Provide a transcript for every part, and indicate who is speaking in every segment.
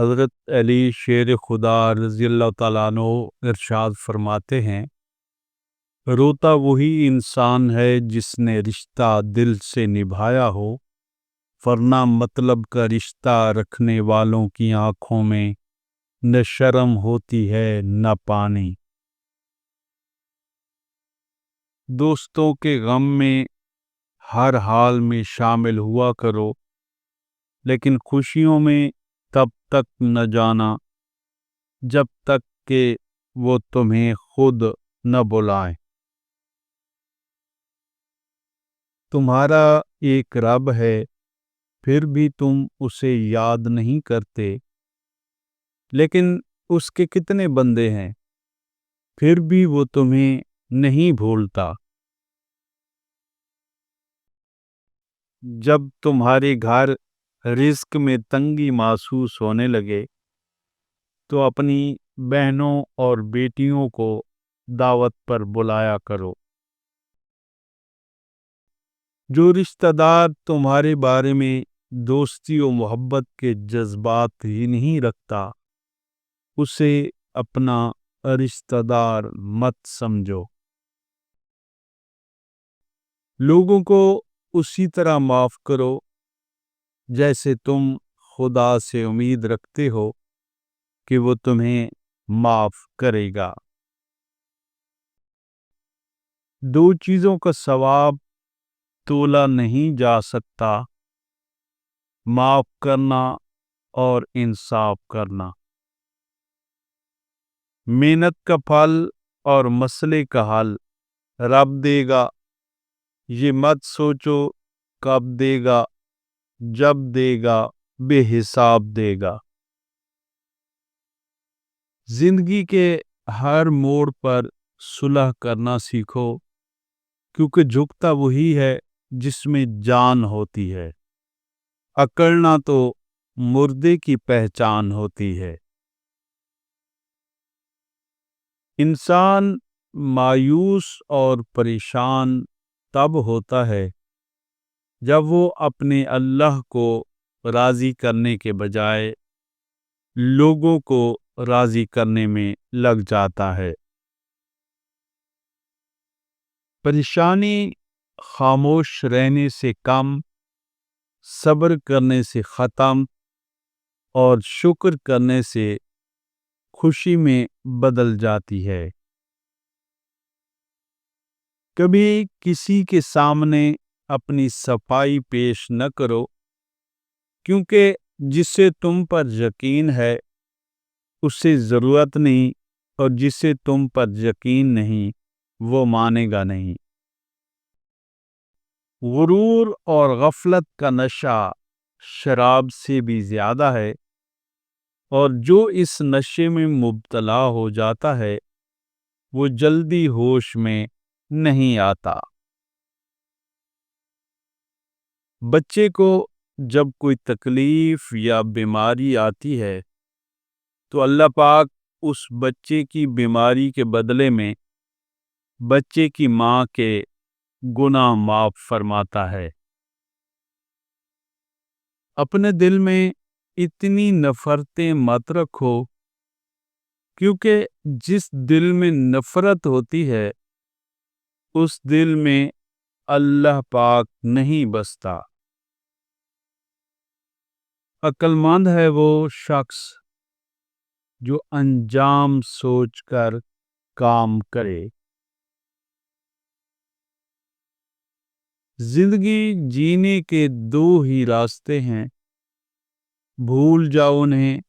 Speaker 1: حضرت علی شیر خدا رضی اللہ تعالیٰ عنہ ارشاد فرماتے ہیں، روتا وہی انسان ہے جس نے رشتہ دل سے نبھایا ہو، ورنہ مطلب کا رشتہ رکھنے والوں کی آنکھوں میں نہ شرم ہوتی ہے نہ پانی۔ دوستوں کے غم میں ہر حال میں شامل ہوا کرو، لیکن خوشیوں میں تب تک نہ جانا جب تک کہ وہ تمہیں خود نہ بلائیں۔ تمہارا ایک رب ہے، پھر بھی تم اسے یاد نہیں کرتے، لیکن اس کے کتنے بندے ہیں، پھر بھی وہ تمہیں نہیں بھولتا۔ جب تمہارے گھر رزق میں تنگی محسوس ہونے لگے تو اپنی بہنوں اور بیٹیوں کو دعوت پر بلایا کرو۔ جو رشتہ دار تمہارے بارے میں دوستی و محبت کے جذبات ہی نہیں رکھتا، اسے اپنا رشتہ دار مت سمجھو۔ لوگوں کو اسی طرح معاف کرو جیسے تم خدا سے امید رکھتے ہو کہ وہ تمہیں معاف کرے گا۔ دو چیزوں کا ثواب تولا نہیں جا سکتا، معاف کرنا اور انصاف کرنا۔ محنت کا پھل اور مسئلے کا حل رب دے گا، یہ مت سوچو کب دے گا، جب دے گا بے حساب دے گا۔ زندگی کے ہر موڑ پر صلح کرنا سیکھو، کیونکہ جھکتا وہی ہے جس میں جان ہوتی ہے، اکڑنا تو مردے کی پہچان ہوتی ہے۔ انسان مایوس اور پریشان تب ہوتا ہے جب وہ اپنے اللہ کو راضی کرنے کے بجائے لوگوں کو راضی کرنے میں لگ جاتا ہے۔ پریشانی خاموش رہنے سے کم، صبر کرنے سے ختم اور شکر کرنے سے خوشی میں بدل جاتی ہے۔ کبھی کسی کے سامنے اپنی صفائی پیش نہ کرو، کیونکہ جسے تم پر یقین ہے اسے ضرورت نہیں، اور جسے تم پر یقین نہیں وہ مانے گا نہیں۔ غرور اور غفلت کا نشہ شراب سے بھی زیادہ ہے، اور جو اس نشے میں مبتلا ہو جاتا ہے وہ جلدی ہوش میں نہیں آتا۔ بچے کو جب کوئی تکلیف یا بیماری آتی ہے تو اللہ پاک اس بچے کی بیماری کے بدلے میں بچے کی ماں کے گناہ معاف فرماتا ہے۔ اپنے دل میں اتنی نفرتیں مت رکھو، کیونکہ جس دل میں نفرت ہوتی ہے اس دل میں اللہ پاک نہیں بستا۔ عقل مند ہے وہ شخص جو انجام سوچ کر کام کرے۔ زندگی جینے کے دو ہی راستے ہیں، بھول جاؤ انہیں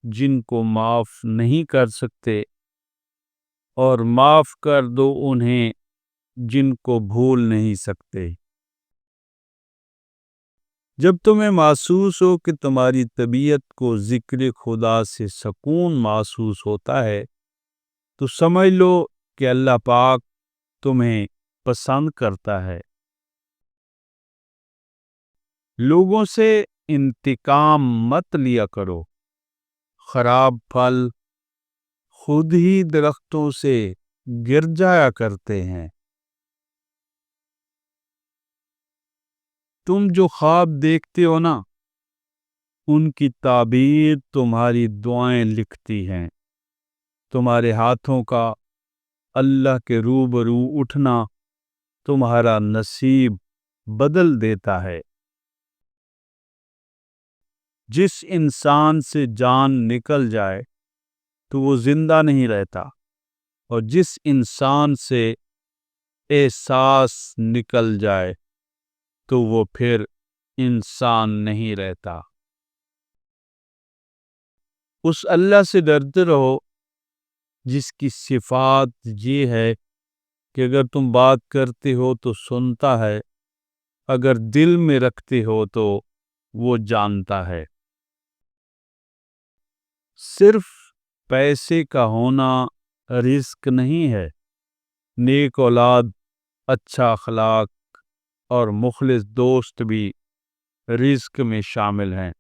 Speaker 1: جن کو معاف نہیں کر سکتے، اور معاف کر دو انہیں جن کو بھول نہیں سکتے۔ جب تمہیں محسوس ہو کہ تمہاری طبیعت کو ذکر خدا سے سکون محسوس ہوتا ہے تو سمجھ لو کہ اللہ پاک تمہیں پسند کرتا ہے۔ لوگوں سے انتقام مت لیا کرو، خراب پھل خود ہی درختوں سے گر جایا کرتے ہیں۔ تم جو خواب دیکھتے ہو نا، ان کی تعبیر تمہاری دعائیں لکھتی ہیں۔ تمہارے ہاتھوں کا اللہ کے روبرو اٹھنا تمہارا نصیب بدل دیتا ہے۔ جس انسان سے جان نکل جائے تو وہ زندہ نہیں رہتا، اور جس انسان سے احساس نکل جائے تو وہ پھر انسان نہیں رہتا۔ اس اللہ سے ڈرتے رہو جس کی صفات یہ ہے کہ اگر تم بات کرتے ہو تو سنتا ہے، اگر دل میں رکھتے ہو تو وہ جانتا ہے۔ صرف پیسے کا ہونا رزق نہیں ہے، نیک اولاد، اچھا اخلاق اور مخلص دوست بھی رزق میں شامل ہیں۔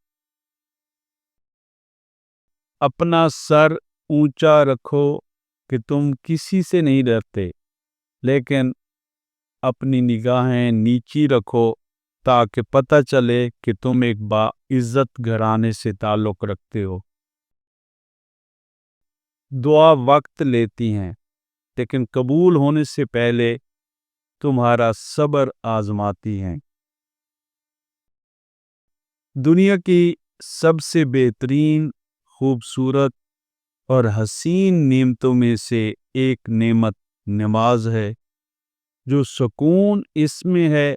Speaker 1: اپنا سر اونچا رکھو کہ تم کسی سے نہیں ڈرتے، لیکن اپنی نگاہیں نیچی رکھو تاکہ پتہ چلے کہ تم ایک باعزت گھرانے سے تعلق رکھتے ہو۔ دعا وقت لیتی ہیں، لیکن قبول ہونے سے پہلے تمہارا صبر آزماتی ہیں۔ دنیا کی سب سے بہترین، خوبصورت اور حسین نعمتوں میں سے ایک نعمت نماز ہے۔ جو سکون اس میں ہے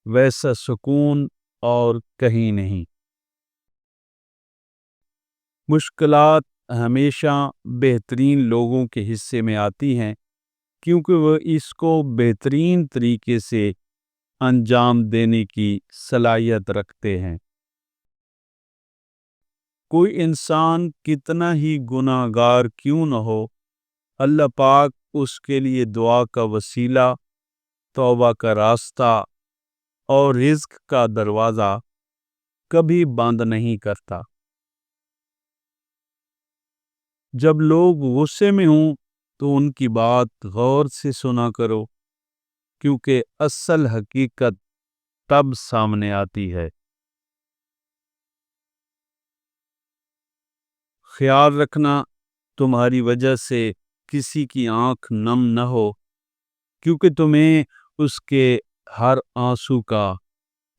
Speaker 1: ویسا سکون اور کہیں نہیں۔ مشکلات ہمیشہ بہترین لوگوں کے حصے میں آتی ہیں، کیونکہ وہ اس کو بہترین طریقے سے انجام دینے کی صلاحیت رکھتے ہیں۔ کوئی انسان کتنا ہی گناہ گار کیوں نہ ہو، اللہ پاک اس کے لیے دعا کا وسیلہ، توبہ کا راستہ اور رزق کا دروازہ کبھی بند نہیں کرتا۔ جب لوگ غصے میں ہوں تو ان کی بات غور سے سنا کرو، کیونکہ اصل حقیقت تب سامنے آتی ہے۔ خیال رکھنا تمہاری وجہ سے کسی کی آنکھ نم نہ ہو، کیونکہ تمہیں اس کے ہر آنسو کا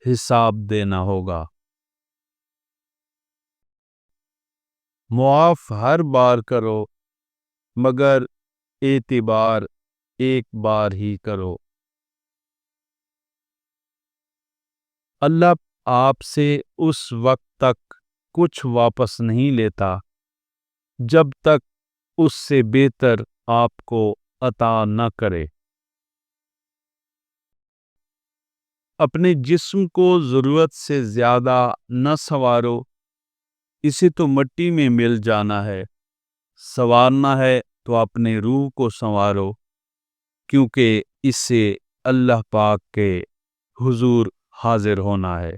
Speaker 1: حساب دینا ہوگا۔ معاف ہر بار کرو، مگر اعتبار ایک بار ہی کرو۔ اللہ آپ سے اس وقت تک کچھ واپس نہیں لیتا جب تک اس سے بہتر آپ کو عطا نہ کرے۔ اپنے جسم کو ضرورت سے زیادہ نہ سنوارو، اسے تو مٹی میں مل جانا ہے۔ سنوارنا ہے تو اپنے روح کو سنوارو، کیونکہ اس سے اللہ پاک کے حضور حاضر ہونا ہے۔